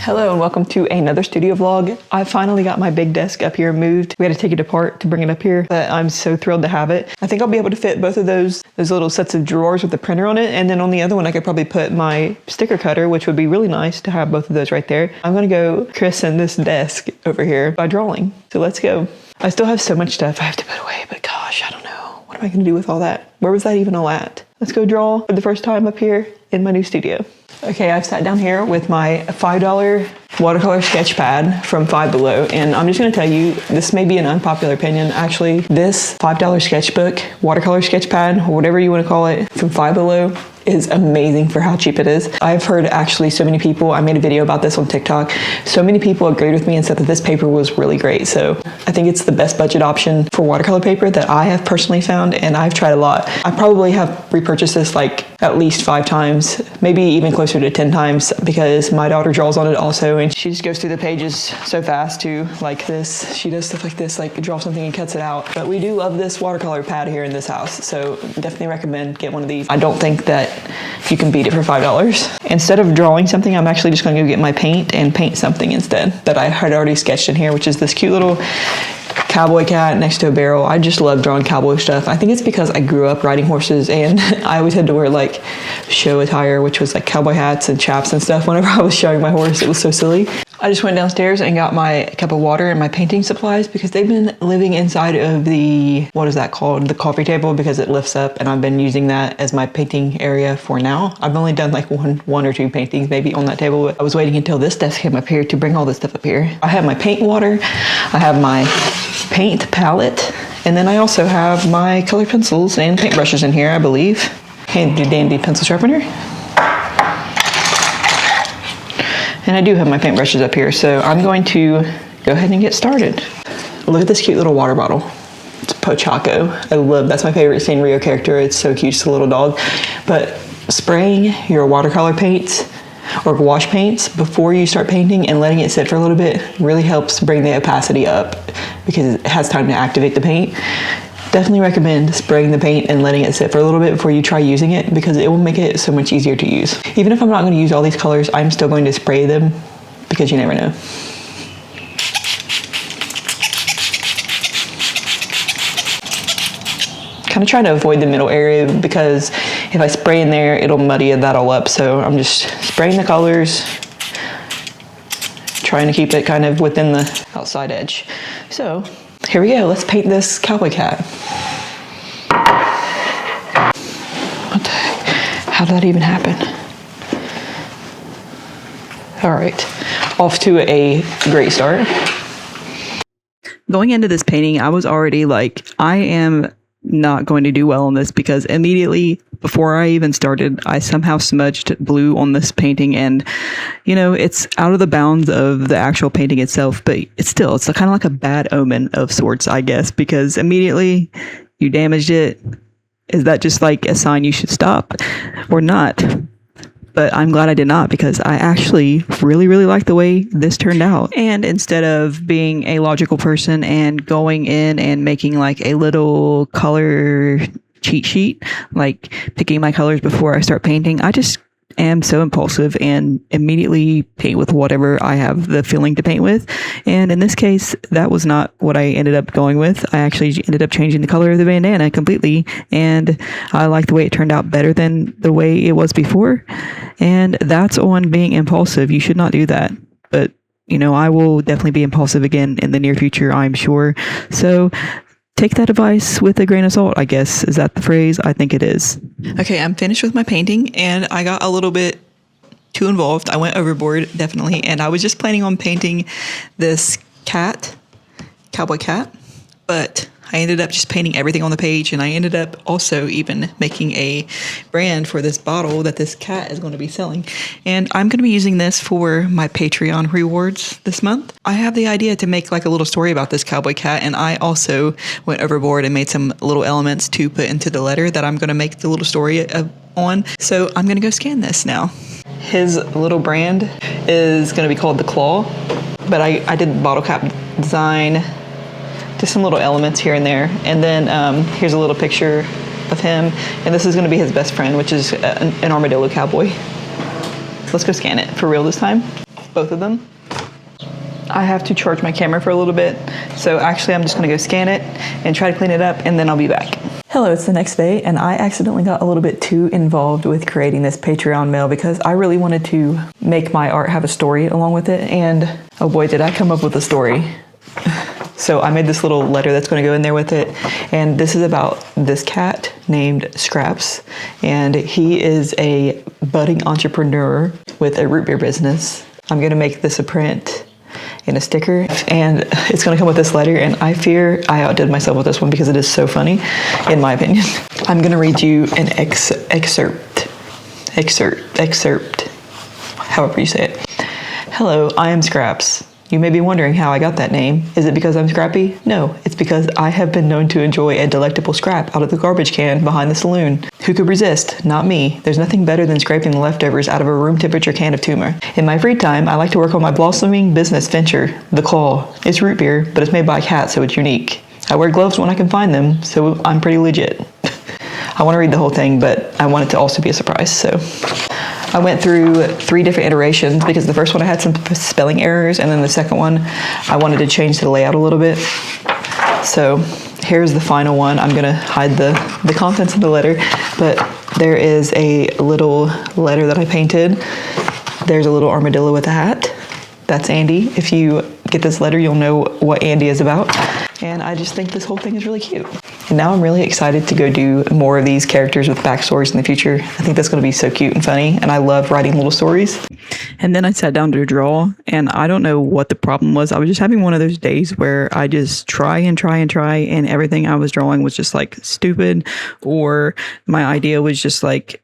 Hello and welcome to another studio vlog. I finally got my big desk up here moved. We had to take it apart to bring it up here, but I'm so thrilled to have it. I think I'll be able to fit both of those little sets of drawers with the printer on it, and then on the other one I could probably put my sticker cutter, which would be really nice to have both of those right there. I'm gonna go christen this desk over here by drawing. So let's go. I still have so much stuff I have to put away, but gosh, I don't know. What am I gonna do with all that? Where was that even all at? Let's go draw for the first time up here in my new studio. Okay, I've sat down here with my $5 watercolor sketch pad from Five Below, and I'm just gonna tell you, this may be an unpopular opinion. Actually, this $5 sketchbook, watercolor sketch pad, or whatever you wanna call it, from Five Below is amazing for how cheap it is. I've heard actually so many people, I made a video about this on TikTok, so many people agreed with me and said that this paper was really great. So I think it's the best budget option for watercolor paper that I have personally found, and I've tried a lot. I probably have repurchased this like at least 5 times, maybe even closer to 10 times, because my daughter draws on it also, and she just goes through the pages so fast too, like this. She does stuff like this, like draw something and cuts it out. But we do love this watercolor pad here in this house, so definitely recommend get one of these. I don't think that you can beat it for $5. Instead of drawing something, I'm actually just gonna go get my paint and paint something instead that I had already sketched in here, which is this cute little cowboy cat next to a barrel. I just love drawing cowboy stuff. I think it's because I grew up riding horses, and I always had to wear like show attire, which was like cowboy hats and chaps and stuff whenever I was showing my horse. It was so silly. I just went downstairs and got my cup of water and my painting supplies because they've been living inside of the, what is that called? The coffee table, because it lifts up, and I've been using that as my painting area for now. I've only done like one or two paintings maybe on that table, but I was waiting until this desk came up here to bring all this stuff up here. I have my paint water, I have my paint palette, and then I also have my colored pencils and paintbrushes in here, I believe. Handy dandy pencil sharpener. And I do have my paintbrushes up here, so I'm going to go ahead and get started. Look at this cute little water bottle. It's Pochaco. That's my favorite Sanrio character. It's so cute, it's a little dog. But spraying your watercolor paints or wash paints before you start painting and letting it sit for a little bit really helps bring the opacity up because it has time to activate the paint. Definitely recommend spraying the paint and letting it sit for a little bit before you try using it, because it will make it so much easier to use. Even if I'm not going to use all these colors, I'm still going to spray them because you never know. Kind of trying to avoid the middle area because if I spray in there, it'll muddy that all up. So I'm just spraying the colors, trying to keep it kind of within the outside edge. So here we go, let's paint this cowboy cat. What the heck? How did that even happen? All right, off to a great start. Going into this painting, I was already like, I am not going to do well on this, because immediately before I even started, I somehow smudged blue on this painting, and you know, it's out of the bounds of the actual painting itself, but it's kind of like a bad omen of sorts, I guess, because immediately you damaged it. Is that just like a sign you should stop or not? But I'm glad I did not, because I actually really, really like the way this turned out. And instead of being a logical person and going in and making like a little color cheat sheet, like picking my colors before I start painting, I just am so impulsive and immediately paint with whatever I have the feeling to paint with. And in this case, that was not what I ended up going with. I actually ended up changing the color of the bandana completely, and I like the way it turned out better than the way it was before. And that's on being impulsive. You should not do that. But you know, I will definitely be impulsive again in the near future, I'm sure. So take that advice with a grain of salt, I guess. Is that the phrase? I think it is. Okay, I'm finished with my painting, and I got a little bit too involved. I went overboard, definitely, and I was just planning on painting this cat, cowboy cat, but I ended up just painting everything on the page, and I ended up also even making a brand for this bottle that this cat is going to be selling. And I'm going to be using this for my Patreon rewards this month. I have the idea to make like a little story about this cowboy cat, and I also went overboard and made some little elements to put into the letter that I'm going to make the little story on. So I'm going to go scan this now. His little brand is going to be called The Claw, but I did the bottle cap design, just some little elements here and there. And then here's a little picture of him. And this is going to be his best friend, which is an armadillo cowboy. Let's go scan it for real this time. both of them. I have to charge my camera for a little bit, so actually I'm just gonna go scan it and try to clean it up, and then I'll be back. Hello, it's the next day, and I accidentally got a little bit too involved with creating this Patreon mail because I really wanted to make my art have a story along with it, and oh boy, did I come up with a story. So I made this little letter that's going to go in there with it, and this is about this cat named Scraps, and he is a budding entrepreneur with a root beer business. I'm going to make this a print and a sticker, and it's going to come with this letter, and I fear I outdid myself with this one because it is so funny, in my opinion. I'm going to read you an excerpt, however you say it. Hello, I am Scraps. You may be wondering how I got that name. Is it because I'm scrappy? No, it's because I have been known to enjoy a delectable scrap out of the garbage can behind the saloon. Who could resist? Not me. There's nothing better than scraping the leftovers out of a room temperature can of tumor. In my free time, I like to work on my blossoming business venture, The Claw. It's root beer, but it's made by a cat, so it's unique. I wear gloves when I can find them, so I'm pretty legit. I want to read the whole thing, but I want it to also be a surprise, so. I went through 3 different iterations because the first one I had some spelling errors, and then the second one I wanted to change the layout a little bit. So here's the final one. I'm gonna hide the contents of the letter, but there is a little letter that I painted. There's a little armadillo with a hat. That's Andy. If you get this letter, you'll know what Andy is about. And I just think this whole thing is really cute. And now I'm really excited to go do more of these characters with backstories in the future. I think that's going to be so cute and funny, and I love writing little stories. And then I sat down to draw, and I don't know what the problem was. I was just having one of those days where I just try, and everything I was drawing was just like stupid, or my idea was just like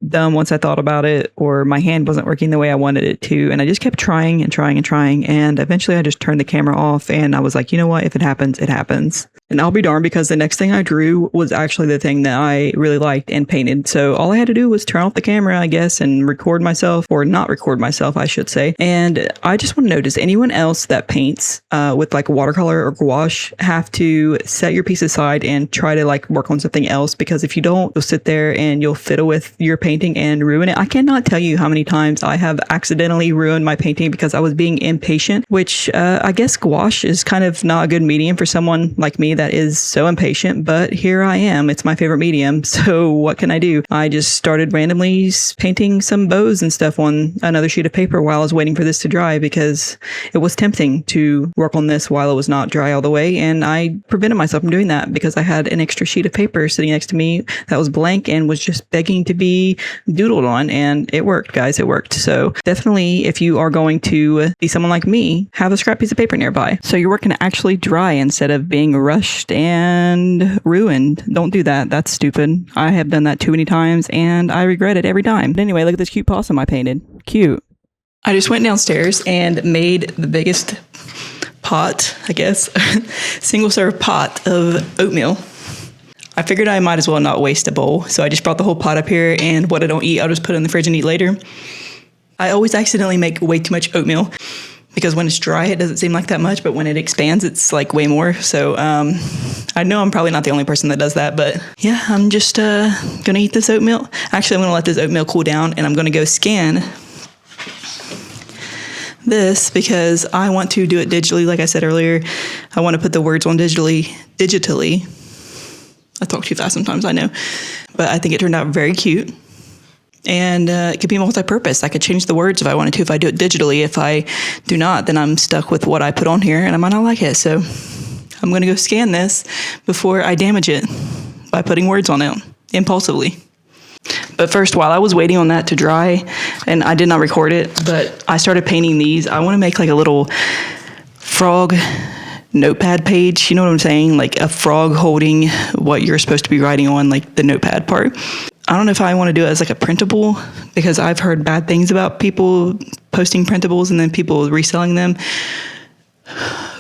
dumb once I thought about it, or my hand wasn't working the way I wanted it to, and I just kept trying, and eventually I just turned the camera off, and I was like, you know what, if it happens, it happens. And I'll be darned, because the next thing I drew was actually the thing that I really liked and painted. So all I had to do was turn off the camera, I guess, and record myself, or not record myself, I should say. And I just want to know, does anyone else that paints with like watercolor or gouache have to set your piece aside and try to like work on something else? Because if you don't, you'll sit there and you'll fiddle with your painting and ruin it. I cannot tell you how many times I have accidentally ruined my painting because I was being impatient, which I guess gouache is kind of not a good medium for someone like me that is so impatient, but here I am. It's my favorite medium, so what can I do? I just started randomly painting some bows and stuff on another sheet of paper while I was waiting for this to dry, because it was tempting to work on this while it was not dry all the way, and I prevented myself from doing that because I had an extra sheet of paper sitting next to me that was blank and was just begging to be doodled on, and it worked, guys. It worked. So definitely, if you are going to be someone like me, have a scrap piece of paper nearby so your work can actually dry instead of being rushed and ruined. Don't do that. That's stupid. I have done that too many times, and I regret it every time. But anyway, look at this cute possum I painted. Cute. I just went downstairs and made the biggest pot, I guess, single serve pot of oatmeal. I figured I might as well not waste a bowl, so I just brought the whole pot up here, and what I don't eat, I'll just put it in the fridge and eat later. I always accidentally make way too much oatmeal, because when it's dry, it doesn't seem like that much, but when it expands, it's like way more. So I know I'm probably not the only person that does that, but yeah, I'm just gonna eat this oatmeal. Actually, I'm gonna let this oatmeal cool down, and I'm gonna go scan this because I want to do it digitally. Like I said earlier, I want to put the words on digitally. I talk too fast sometimes, I know, but I think it turned out very cute. And it could be multi-purpose. I could change the words if I wanted to, if I do it digitally. If I do not, then I'm stuck with what I put on here, and I might not like it. So I'm going to go scan this before I damage it by putting words on it impulsively. But first, while I was waiting on that to dry, and I did not record it, but I started painting these. I want to make like a little frog notepad page. You know what I'm saying? Like a frog holding what you're supposed to be writing on, like the notepad part. I don't know if I want to do it as like a printable, because I've heard bad things about people posting printables and then people reselling them.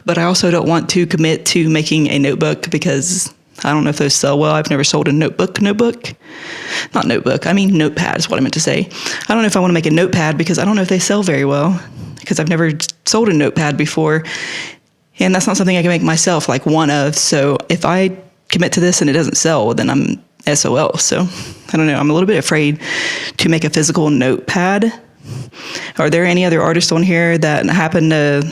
But I also don't want to commit to making a notebook because I don't know if those sell well. I've never sold a notebook. Not notebook. I mean notepad is what I meant to say. I don't know if I want to make a notepad because I don't know if they sell very well, because I've never sold a notepad before. And that's not something I can make myself, like one of. So if I commit to this and it doesn't sell, then I'm SOL. So I don't know. I'm a little bit afraid to make a physical notepad Are there any other artists on here that happen to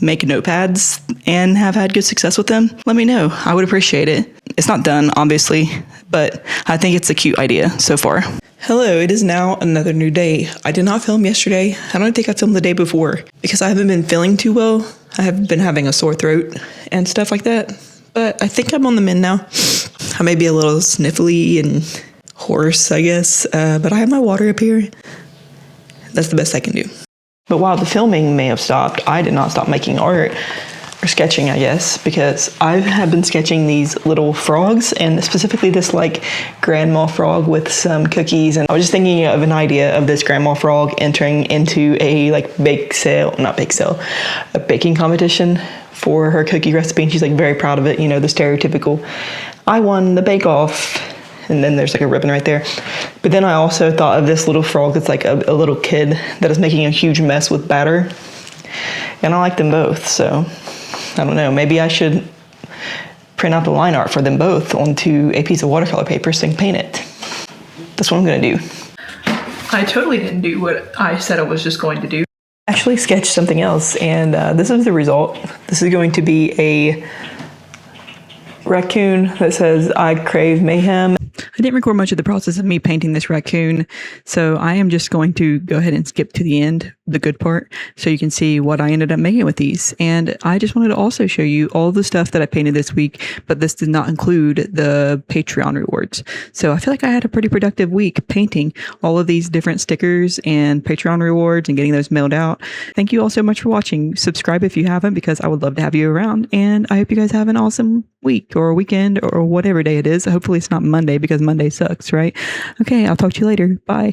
make notepads and have had good success with them? Let me know. I would appreciate it. It's not done, obviously, but I think it's a cute idea so far. Hello, it is now another new day. I did not film yesterday. I don't think I filmed the day before because I haven't been feeling too well. I have been having a sore throat and stuff like that, but I think I'm on the mend now. I may be a little sniffly and hoarse, I guess, but I have my water up here. That's the best I can do. But while the filming may have stopped, I did not stop making art, or sketching, I guess, because I have been sketching these little frogs, and specifically this like grandma frog with some cookies. And I was just thinking of an idea of this grandma frog entering into a like a baking competition for her cookie recipe, and she's like very proud of it. You know, the stereotypical, I won the bake-off, and then there's like a ribbon right there. But then I also thought of this little frog that's like a little kid that is making a huge mess with batter. And I like them both, so I don't know, maybe I should print out the line art for them both onto a piece of watercolor paper so I can paint it. That's what I'm gonna do. I totally didn't do what I said I was just going to do. I actually sketched something else, and this is the result. This is going to be a raccoon that says, "I crave mayhem." I didn't record much of the process of me painting this raccoon, so I am just going to go ahead and skip to the end, the good part, so you can see what I ended up making with these. And I just wanted to also show you all the stuff that I painted this week, but this did not include the Patreon rewards. So I feel like I had a pretty productive week painting all of these different stickers and Patreon rewards and getting those mailed out. Thank you all so much for watching. Subscribe if you haven't, because I would love to have you around, and I hope you guys have an awesome week or weekend or whatever day it is. Hopefully it's not Monday, because Monday sucks, right? Okay, I'll talk to you later. Bye.